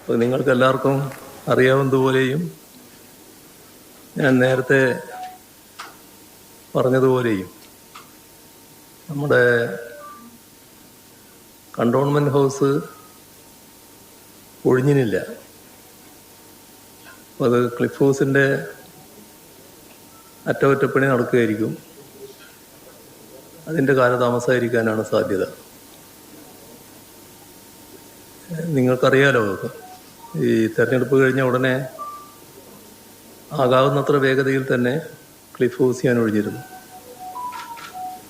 അപ്പോൾ നിങ്ങൾക്കെല്ലാവർക്കും അറിയാവുന്നതുപോലെയും ഞാൻ നേരത്തെ പറഞ്ഞതുപോലെയും നമ്മുടെ കണ്ടോൺമെൻറ് ഹൗസ് ഒഴിഞ്ഞിനില്ല. അപ്പോൾ അത് ക്ലിഫ് ഹൗസിൻ്റെ അറ്റകുറ്റപ്പണി നടക്കുകയായിരിക്കും. അതിൻ്റെ കാലതാമസമായിരിക്കാനാണ് സാധ്യത. നിങ്ങൾക്കറിയാലോ, ഈ തെരഞ്ഞെടുപ്പ് കഴിഞ്ഞ ഉടനെ ആകാവുന്നത്ര വേഗതയിൽ തന്നെ ക്ലിഫ് ഹൗസ് ചെയ്യാൻ ഒഴിഞ്ഞിരുന്നു.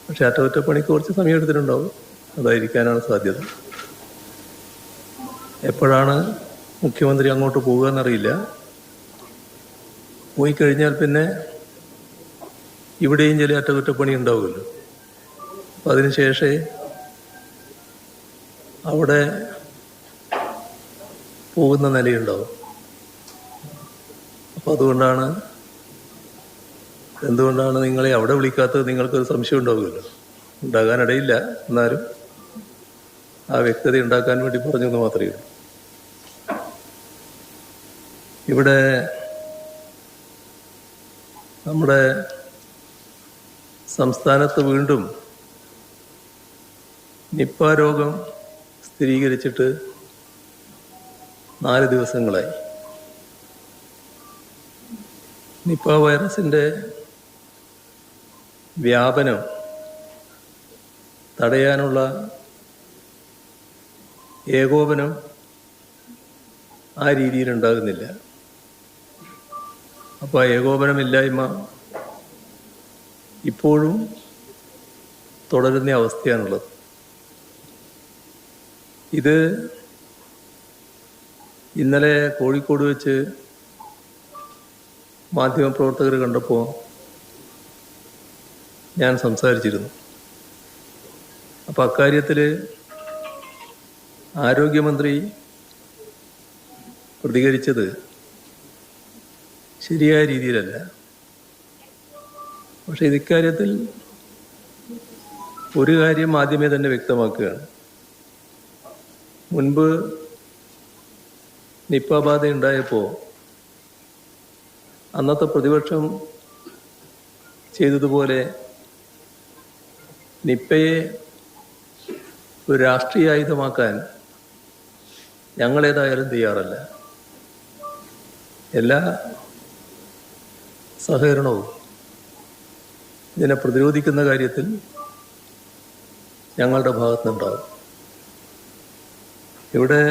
പക്ഷെ അറ്റകുറ്റപ്പണിക്ക് കുറച്ച് സമയം എടുത്തിട്ടുണ്ടാവും. അതായിരിക്കാനാണ് സാധ്യത. എപ്പോഴാണ് മുഖ്യമന്ത്രി അങ്ങോട്ട് പോകുക എന്നറിയില്ല. പോയി കഴിഞ്ഞാൽ പിന്നെ ഇവിടെയും ചില അറ്റകുറ്റപ്പണി ഉണ്ടാവുമല്ലോ. അപ്പം അതിനുശേഷമേ അവിടെ പോകുന്ന നിലയുണ്ടാവും. അപ്പം എന്തുകൊണ്ടാണ് നിങ്ങളെ അവിടെ വിളിക്കാത്തത്? നിങ്ങൾക്കൊരു സംശയം ഉണ്ടാവുമല്ലോ. ഉണ്ടാകാനിടയില്ല, എന്നാലും ആ വ്യക്തത ഉണ്ടാക്കാൻ വേണ്ടി പറഞ്ഞെന്ന് മാത്രമേ ഉള്ളൂ. ഇവിടെ നമ്മുടെ സംസ്ഥാനത്ത് വീണ്ടും നിപ്പ രോഗം സ്ഥിരീകരിച്ചിട്ട് 4 ദിവസങ്ങളായി. നിപ്പ വൈറസിൻ്റെ വ്യാപനം തടയാനുള്ള ഏകോപനം ആ രീതിയിൽ ഉണ്ടാകുന്നില്ല. അപ്പോൾ ആ ഏകോപനമില്ലായ്മ ഇപ്പോഴും തുടരുന്ന അവസ്ഥയാണുള്ളത്. ഇത് ഇന്നലെ കോഴിക്കോട് വെച്ച് മാധ്യമപ്രവർത്തകർ കണ്ടപ്പോൾ ഞാൻ സംസാരിച്ചിരുന്നു. അപ്പം അക്കാര്യത്തിൽ ആരോഗ്യമന്ത്രി പ്രതികരിച്ചത് ശരിയായ രീതിയിലല്ല. പക്ഷെ ഇക്കാര്യത്തിൽ ഒരു കാര്യം ആദ്യമേ തന്നെ വ്യക്തമാക്കുകയാണ്. മുൻപ് നിപ്പ ബാധ ഉണ്ടായപ്പോൾ അന്നത്തെ പ്രതിപക്ഷം ചെയ്തതുപോലെ നിപ്പയെ ഒരു രാഷ്ട്രീയ ആയുധമാക്കാൻ ഞങ്ങളേതായാലും തയ്യാറല്ല. എല്ലാ സഹകരണവും ഇതിനെ പ്രതിരോധിക്കുന്ന കാര്യത്തിൽ ഞങ്ങളുടെ ഭാഗത്തുനിന്നുണ്ടാകും. ഇവിടെ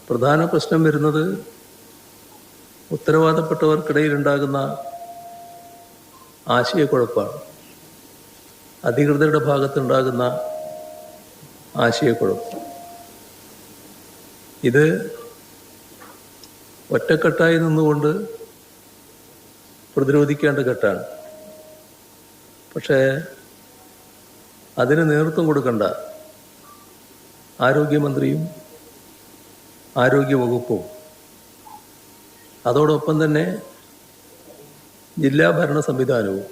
പ്രധാന പ്രശ്നം വരുന്നത് ഉത്തരവാദപ്പെട്ടവർക്കിടയിൽ ഉണ്ടാകുന്ന ആശയക്കുഴപ്പമാണ്. അധികൃതരുടെ ഭാഗത്തുണ്ടാകുന്ന ആശയക്കുഴപ്പം. ഇത് ഒറ്റക്കെട്ടായി നിന്നുകൊണ്ട് പ്രതിരോധിക്കേണ്ട ഘട്ടമാണ്. പക്ഷേ അതിന് നേതൃത്വം കൊടുക്കേണ്ട ആരോഗ്യമന്ത്രിയും ആരോഗ്യവകുപ്പും അതോടൊപ്പം തന്നെ ജില്ലാ ഭരണ സംവിധാനവും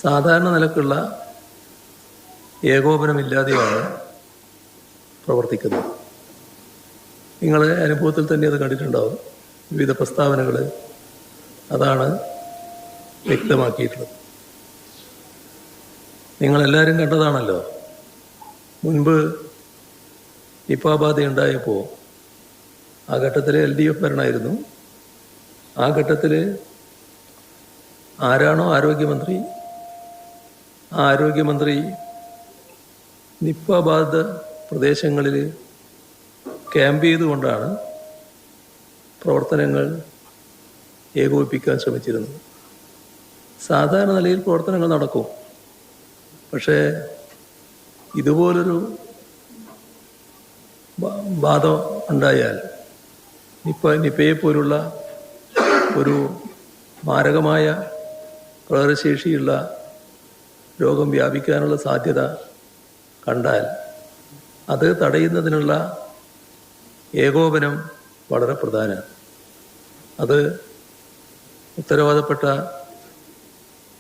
സാധാരണ നിലക്കുള്ള ഏകോപനമില്ലാതെയാണ് പ്രവർത്തിക്കുന്നത്. നിങ്ങളുടെ അനുഭവത്തിൽ തന്നെ അത് കണ്ടിട്ടുണ്ടാവും. വിവിധ പ്രസ്താവനകൾ അതാണ് വ്യക്തമാക്കിയിട്ടുള്ളത്. നിങ്ങളെല്ലാവരും കണ്ടതാണല്ലോ. മുൻപ് നിപ്പ ബാധ ഉണ്ടായപ്പോൾ ആ ഘട്ടത്തിൽ LDF ഭരണമായിരുന്നു. ആ ഘട്ടത്തിൽ ആരാണോ ആരോഗ്യമന്ത്രി, ആ ആരോഗ്യമന്ത്രി നിപ്പ ബാധിത പ്രദേശങ്ങളിൽ ക്യാമ്പ് ചെയ്തുകൊണ്ടാണ് പ്രവർത്തനങ്ങൾ ഏകോപിപ്പിക്കാൻ ശ്രമിച്ചിരുന്നത്. സാധാരണ നിലയിൽ പ്രവർത്തനങ്ങൾ നടക്കും. പക്ഷേ ഇതുപോലൊരു ബാധ ഉണ്ടായാൽ നിപ്പയെ പോലുള്ള ഒരു മാരകമായ പ്രകടനശേഷിയുള്ള രോഗം വ്യാപിക്കാനുള്ള സാധ്യത കണ്ടാൽ അത് തടയുന്നതിനുള്ള ഏകോപനം വളരെ പ്രധാനമാണ്. അത് ഉത്തരവാദപ്പെട്ട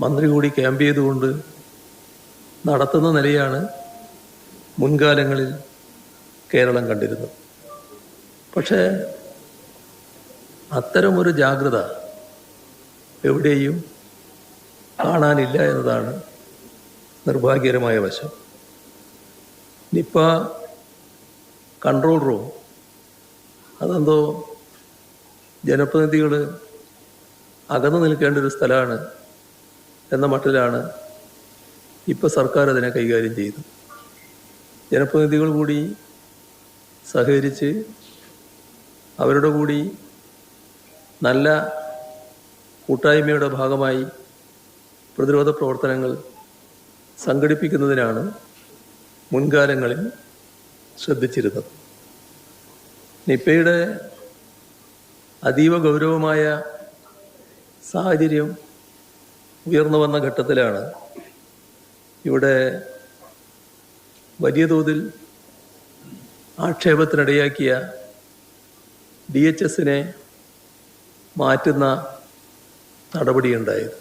മന്ത്രി കൂടി ക്യാമ്പ് ചെയ്തുകൊണ്ട് നടത്തുന്ന നിലയാണ് മുൻകാലങ്ങളിൽ കേരളം കണ്ടിരുന്നത്. പക്ഷേ അത്തരമൊരു ജാഗ്രത എവിടെയും കാണാനില്ല എന്നതാണ് നിർഭാഗ്യകരമായ വശം. നിപ്പ കൺട്രോൾ റൂം അതെന്തോ ജനപ്രതിനിധികൾ അകന്നു നിൽക്കേണ്ട ഒരു സ്ഥലമാണ് എന്ന മട്ടിലാണ് ഇപ്പോൾ സർക്കാർ അതിനെ കൈകാര്യം ചെയ്തു. ജനപ്രതിനിധികൾ കൂടി സഹകരിച്ച് അവരുടെ കൂടി നല്ല കൂട്ടായ്മയുടെ ഭാഗമായി പ്രതിരോധ പ്രവർത്തനങ്ങൾ സംഘടിപ്പിക്കുന്നതിനാണ് മുൻകാലങ്ങളിൽ ശ്രദ്ധിച്ചിരുന്നത്. നിപ്പയുടെ അതീവ ഗൗരവമായ സാഹചര്യം ഉയർന്നു വന്ന ഘട്ടത്തിലാണ് ഇവിടെ വലിയ തോതിൽ ആക്ഷേപത്തിനിടയാക്കിയ DHSനെ മാറ്റുന്ന നടപടിയുണ്ടായത്.